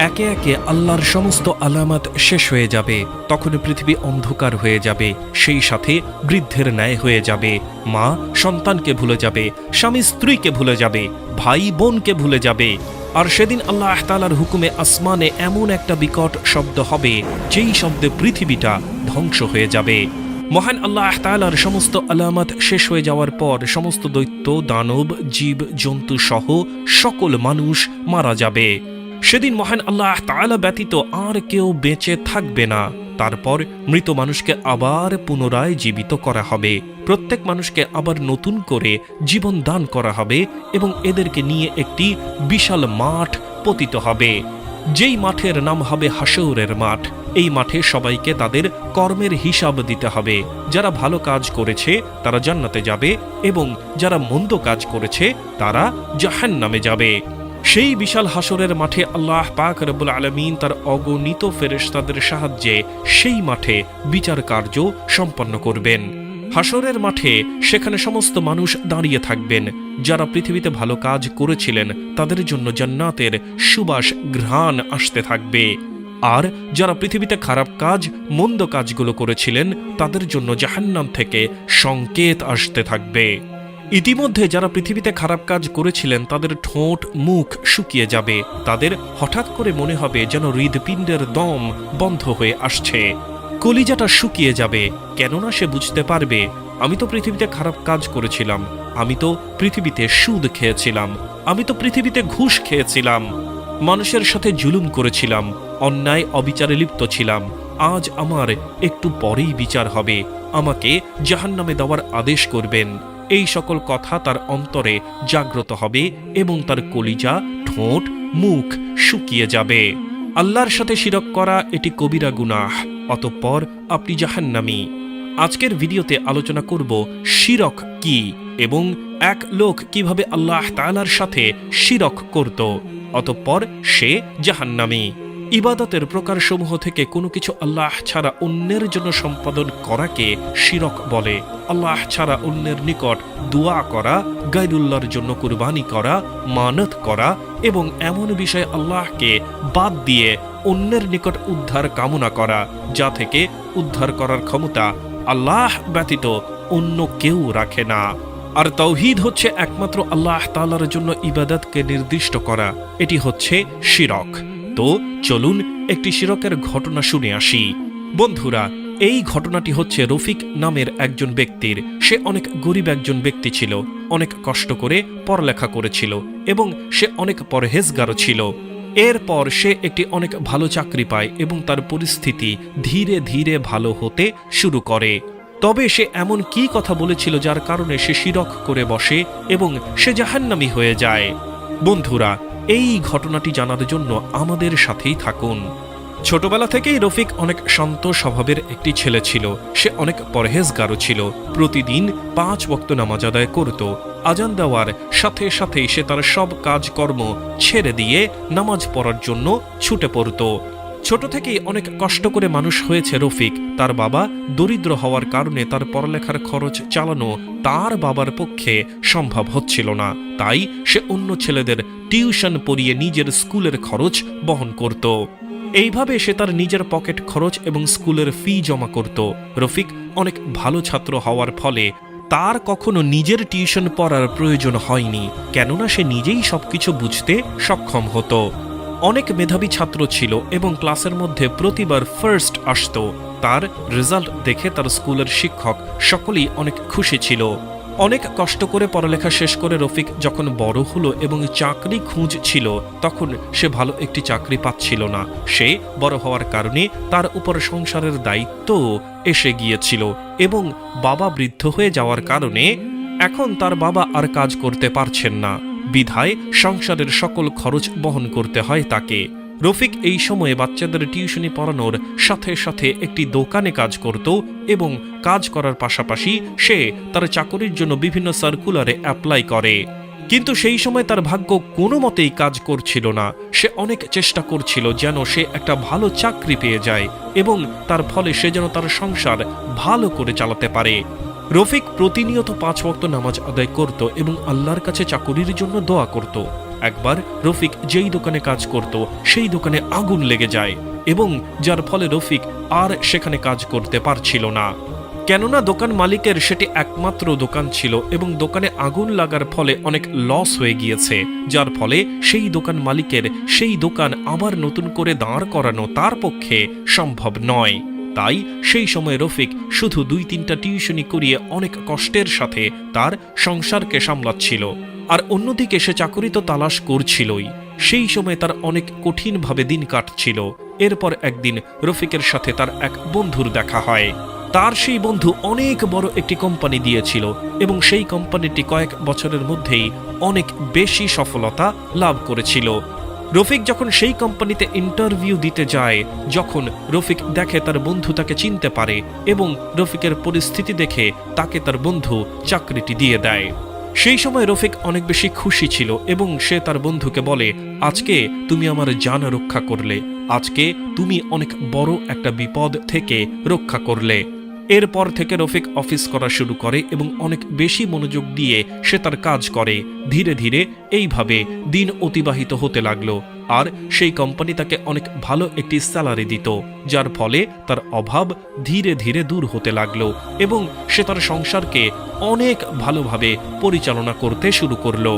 একে একে আল্লাহর সমস্ত আলামত শেষ হয়ে যাবে। তখন পৃথিবী অন্ধকার হয়ে যাবে, সেই সাথে বৃদ্ধের ন্যায় হয়ে যাবে। মা সন্তানকে ভুলে যাবে, স্বামী স্ত্রীকে ভুলে যাবে, ভাই বোনকে ভুলে যাবে। আর সেদিন আল্লাহ তাআলার হুকুমে আসমানে এমন একটা বিকট শব্দ হবে, যেই শব্দে পৃথিবীটা ধ্বংস হয়ে যাবে। মহান আল্লাহ তাআলার সমস্ত আলামত শেষ হয়ে যাওয়ার পর সমস্ত দৈত্য, দানব, জীব জন্তু সহ সকল মানুষ মারা যাবে। সেদিন মহান আল্লাহ তাআলা ব্যতীত আর কেউ বেঁচে থাকবে না। তারপর মৃত মানুষকে আবার পুনরায় জীবিত করা হবে। প্রত্যেক মানুষকে আবার নতুন করে জীবন দান করা হবে এবং এদেরকে নিয়ে একটি বিশাল মাঠ পতিত হবে, যেই মাঠের নাম হবে হাশরের মাঠ। এই মাঠে সবাইকে তাদের কর্মের হিসাব দিতে হবে। যারা ভালো কাজ করেছে তারা জান্নাতে যাবে এবং যারা মন্দ কাজ করেছে তারা জাহান্নামে যাবে। সেই বিশাল হাশরের মাঠে আল্লাহ পাক রব্বুল আলামিন তার অগণিত ফেরেশতাদের সাহায্যে সেই মাঠে বিচার কার্য সম্পন্ন করবেন। হাশরের মাঠে সেখানে সমস্ত মানুষ দাঁড়িয়ে থাকবেন। যারা পৃথিবীতে ভালো কাজ করেছিলেন তাদের জন্য জান্নাতের সুবাস ঘ্রাণ আসতে থাকবে, আর যারা পৃথিবীতে খারাপ কাজ, মন্দ কাজগুলো করেছিলেন তাদের জন্য জাহান্নাম থেকে সংকেত আসতে থাকবে। ইতিমধ্যে যারা পৃথিবীতে খারাপ কাজ করেছিলেন তাদের ঠোঁট মুখ শুকিয়ে যাবে। তাদের হঠাৎ করে মনে হবে যেন হৃদপিণ্ডের দম বন্ধ হয়ে আসছে। কলিজাটা শুকিয়ে যাবে, কেননা সে বুঝতে পারবে আমি তো পৃথিবীতে খারাপ কাজ করেছিলাম, আমি তো পৃথিবীতে সুদ খেয়েছিলাম, আমি তো পৃথিবীতে ঘুষ খেয়েছিলাম, মানুষের সাথে জুলুম করেছিলাম, অন্যায় অবিচারে লিপ্ত ছিলাম। আজ আমার একটু পরেই বিচার হবে, আমাকে জাহান্নামে দেওয়ার আদেশ করবেন। এই সকল কথা তার অন্তরে জাগ্রত হবে এবং তার কলিজা, ঠোঁট, মুখ শুকিয়ে যাবে। আল্লাহর সাথে শিরক করা এটি কবিরা গুনাহ, অতঃপর আপনি জাহান্নামী। আজকের ভিডিওতে আলোচনা করব শিরক কি এবং এক লোক কিভাবে আল্লাহ তাআলার সাথে শিরক করত, অতঃপর সে জাহান্নামী। ইবাদতের প্রকারসমূহ থেকে কোনো কিছু আল্লাহ ছাড়া অন্যের জন্য সম্পাদন করাকে শিরক বলে। আল্লাহ ছাড়া অন্যের নিকট দোয়া করা, গায়রুল্লাহর জন্য কুরবানি করা, মানত করা এবং এমন বিষয় আল্লাহকে বাদ দিয়ে অন্যের নিকট উদ্ধার কামনা করা, যা থেকে উদ্ধার করার ক্ষমতা আল্লাহ ব্যতীত অন্য কেউ রাখে না। আর তাওহীদ হচ্ছে একমাত্র আল্লাহ তাআলার জন্য ইবাদতকে নির্দিষ্ট করা, এটি হচ্ছে শিরক। তো চলুন একটি শিরকের ঘটনা শুনে আসি। বন্ধুরা, এই ঘটনাটি হচ্ছে রফিক নামের একজন ব্যক্তির। সে অনেক গরিব একজন ব্যক্তি ছিল, অনেক কষ্ট করে পড়ালেখা করেছিল এবং সে অনেক পরহেজগারও ছিল। এরপর সে একটি অনেক ভালো চাকরি পায় এবং তার পরিস্থিতি ধীরে ধীরে ভালো হতে শুরু করে। তবে সে এমন কি কথা বলেছিল যার কারণে সে শিরক করে বসে এবং সে জাহান্নামী হয়ে যায়? বন্ধুরা, এই ঘটনাটি জানার জন্য আমাদের সাথেই থাকুন। ছোটবেলা থেকেই রফিক অনেক শান্ত স্বভাবের একটি ছেলে ছিল। সে অনেক পরহেজগারও ছিল। প্রতিদিন 5 ওয়াক্ত নামাজ আদায় করত। আজান দেওয়ার সাথে সাথেই সে তার সব কাজকর্ম ছেড়ে দিয়ে নামাজ পড়ার জন্য ছুটে পড়ত। ছোট থেকেই অনেক কষ্ট করে মানুষ হয়েছে রফিক। তার বাবা দরিদ্র হওয়ার কারণে তার পড়ালেখার খরচ চালানো তার বাবার পক্ষে সম্ভব হচ্ছিল না। তাই সে অন্য ছেলেদের টিউশন পড়িয়ে নিজের স্কুলের খরচ বহন করত। এইভাবে সে তার নিজের পকেট খরচ এবং স্কুলের ফি জমা করত। রফিক অনেক ভালো ছাত্র হওয়ার ফলে তার কখনো নিজের টিউশন পড়ার প্রয়োজন হয়নি, কেননা সে নিজেই সবকিছু বুঝতে সক্ষম হতো। অনেক মেধাবী ছাত্র ছিল এবং ক্লাসের মধ্যে প্রতিবার ফার্স্ট আসত। তার রেজাল্ট দেখে তার স্কুলের শিক্ষক সকলেই অনেক খুশি ছিল। অনেক কষ্ট করে পড়ালেখা শেষ করে রফিক যখন বড় হলো এবং চাকরি খুঁজছিল, তখন সে ভালো একটি চাকরি পাচ্ছিল না। সে বড় হওয়ার কারণে তার উপর সংসারের দায়িত্ব এসে গিয়েছিল এবং বাবা বৃদ্ধ হয়ে যাওয়ার কারণে এখন তার বাবা আর কাজ করতে পারছেন না, বিধায় সংসারের সকল খরচ বহন করতে হয় তাকে। রফিক এই সময়ে বাচ্চাদের টিউশনি পড়ানোর সাথে সাথে একটি দোকানে কাজ করত এবং কাজ করার পাশাপাশি সে তার চাকরির জন্য বিভিন্ন সার্কুলারে অ্যাপ্লাই করে। কিন্তু সেই সময় তার ভাগ্য কোনো মতেই কাজ করছিল না। সে অনেক চেষ্টা করছিল যেন সে একটা ভালো চাকরি পেয়ে যায় এবং তার ফলে সে যেন তার সংসার ভালো করে চালাতে পারে। রফিক প্রতিনিয়ত 5 ওয়াক্ত নামাজ আদায় করত এবং আল্লাহর কাছে চাকরির জন্য দোয়া করত। একবার রফিক যেই দোকানে কাজ করত সেই দোকানে আগুন লেগে যায় এবং যার ফলে রফিক আর সেখানে কাজ করতে পারছিল না। কেননা দোকান মালিকের সেটি একমাত্র দোকান ছিল এবং দোকানে আগুন লাগার ফলে অনেক লস হয়ে গিয়েছে, যার ফলে সেই দোকান মালিকের সেই দোকান আবার নতুন করে দাঁড় করানো তার পক্ষে সম্ভব নয়। তাই সেই সময় রফিক শুধু 2-3টা টিউশনি করিয়ে অনেক কষ্টের সাথে তার সংসারকে সামলাচ্ছিল। আর অন্যদিকে সে চাকরি তো তালাশ করছিলই। সেই সময় তার অনেক কঠিনভাবে দিন কাটছিল। এরপর একদিন রফিকের সাথে তার এক বন্ধুর দেখা হয়। তার সেই বন্ধু অনেক বড় একটি কোম্পানি দিয়েছিল এবং সেই কোম্পানিটি কয়েক বছরের মধ্যেই অনেক বেশি সফলতা লাভ করেছিল। রফিক যখন সেই কোম্পানিতে ইন্টারভিউ দিতে যায়, যখন রফিক দেখে তার বন্ধু তাকে চিনতে পারে এবং রফিকের পরিস্থিতি দেখে তাকে তার বন্ধু চাকরিটি দিয়ে দেয়। সেই সময় রফিক অনেক বেশি খুশি ছিল এবং সে তার বন্ধুকে বলে, আজকে তুমি আমার জান রক্ষা করলে, আজকে তুমি অনেক বড় একটা বিপদ থেকে রক্ষা করলে। এরপর থেকে রফিক অফিস করা শুরু করে এবং অনেক বেশি মনোযোগ দিয়ে সে তার কাজ করে। ধীরে ধীরে এইভাবে দিন অতিবাহিত হতে লাগলো আর সেই কোম্পানি তাকে অনেক ভালো একটি স্যালারি দিত, যার ফলে তার অভাব ধীরে ধীরে দূর হতে লাগলো এবং সে তার সংসারকে অনেক ভালোভাবে পরিচালনা করতে শুরু করলো।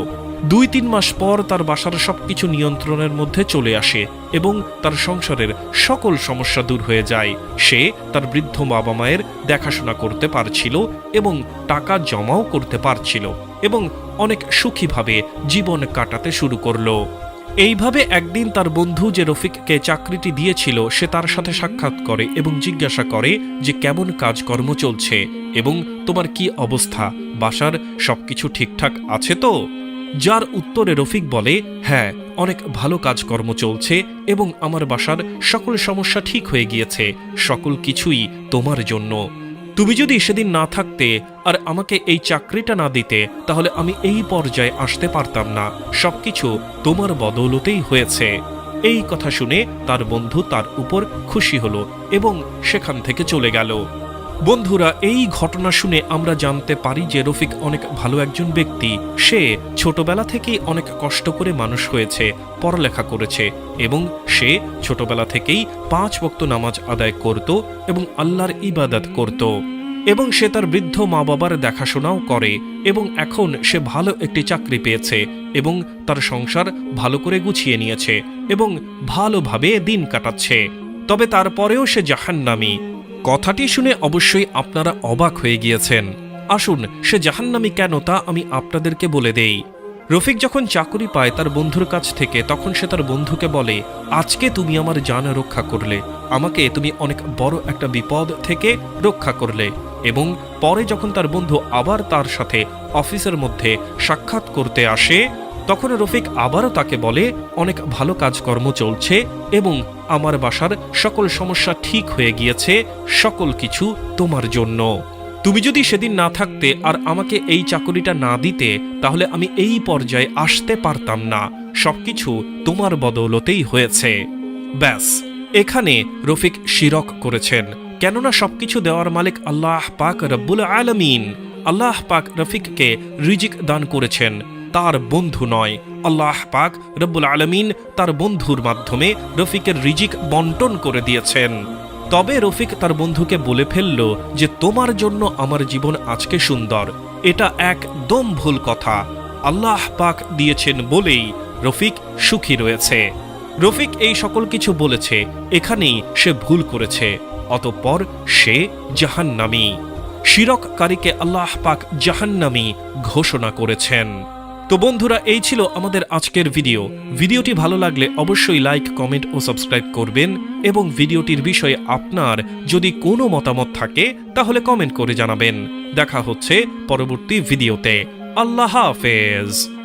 2-3 মাস পর তার বাসার সবকিছু নিয়ন্ত্রণের মধ্যে চলে আসে এবং তার সংসারের সকল সমস্যা দূর হয়ে যায়। সে তার বৃদ্ধ বাবা মায়ের দেখাশোনা করতে পারছিল এবং টাকা জমাও করতে পারছিল এবং অনেক সুখীভাবে জীবন কাটাতে শুরু করলো। এইভাবে একদিন তার বন্ধু যে রফিককে চাকরিটি দিয়েছিল সে তার সাথে সাক্ষাৎ করে এবং জিজ্ঞাসা করে যে কেমন কাজকর্ম চলছে এবং তোমার কি অবস্থা, বাসার সবকিছু ঠিকঠাক আছে তো? যার উত্তরে রফিক বলে, হ্যাঁ, অনেক ভালো কাজকর্ম চলছে এবং আমার বাসার সকল সমস্যা ঠিক হয়ে গিয়েছে, সকল কিছুই তোমার জন্য। তুমি যদি সেদিন না থাকতে আর আমাকে এই চাকরিটা না দিতে তাহলে আমি এই পর্যায়ে আসতে পারতাম না, সবকিছু তোমার বদৌলতেই হয়েছে। এই কথা শুনে তার বন্ধু তার উপর খুশি হলো এবং সেখান থেকে চলে গেল। বন্ধুরা, এই ঘটনা শুনে আমরা জানতে পারি যে রফিক অনেক ভালো একজন ব্যক্তি। সে ছোটবেলা থেকেই অনেক কষ্ট করে মানুষ হয়েছে, পড়ালেখা করেছে এবং সে ছোটবেলা থেকেই 5 ওয়াক্ত নামাজ আদায় করত এবং আল্লাহর ইবাদত করত এবং সে তার বৃদ্ধ মা বাবার দেখাশোনাও করে এবং এখন সে ভালো একটি চাকরি পেয়েছে এবং তার সংসার ভালো করে গুছিয়ে নিয়েছে এবং ভালোভাবে দিন কাটাচ্ছে। তবে তারপরেও সে জাহান্নামী। কথাটি শুনে অবশ্যই আপনারা অবাক হয়ে গিয়েছেন। আসুন, সে জাহান্নামী কেন তা আমি আপনাদেরকে বলে দেই। রফিক যখন চাকরি পায় তার বন্ধুর কাছ থেকে, তখন সে তার বন্ধুকে বলে, আজকে তুমি আমার জান রক্ষা করলে, আমাকে তুমি অনেক বড় একটা বিপদ থেকে রক্ষা করলে। এবং পরে যখন তার বন্ধু আবার তার সাথে অফিসের মধ্যে সাক্ষাৎ করতে আসে তখন রফিক আবারও তাকে বলে, অনেক ভালো কাজকর্ম চলছে এবং আমার বাসার সকল সমস্যা ঠিক হয়ে গিয়েছে, সকল কিছু তোমার জন্য। তুমি যদি সেদিন না থাকতে আর আমাকে এই চাকরিটা না দিতে তাহলে আমি এই পর্যায়ে আসতে পারতাম না, সবকিছু তোমার বদৌলতেই হয়েছে। ব্যাস, এখানে রফিক শিরক করেছেন, কেননা সবকিছু দেওয়ার মালিক আল্লাহ পাক রব্বুল আলামিন। আল্লাহ পাক রফিককে রিজিক দান করেছেন, তার বন্ধু নয়। আল্লাহ পাক রব্বুল আলামিন তার বন্ধুর মাধ্যমে রফিকের রিজিক বন্টন করে দিয়েছেন। তবে রফিক তার বন্ধুকে বলে ফেলল যে তোমার জন্য আমার জীবন আজকে সুন্দর। এটা একদম ভুল কথা। আল্লাহ পাক দিয়েছেন বলেই রফিক সুখী রয়েছে। রফিক এই সকল কিছু বলেছে, এখানেই সে ভুল করেছে, অতঃপর সে জাহান্নামী। শিরককারীকে আল্লাহ পাক জাহান্নামী ঘোষণা করেছেন। তো বন্ধুরা, এই ছিল আমাদের আজকের ভিডিওটি ভালো লাগলে অবশ্যই লাইক, কমেন্ট ও সাবস্ক্রাইব করবেন এবং ভিডিওটির বিষয়ে আপনার যদি কোনো মতামত থাকে তাহলে কমেন্ট করে জানাবেন। দেখা হচ্ছে পরবর্তী ভিডিওতে। আল্লাহ হাফেজ।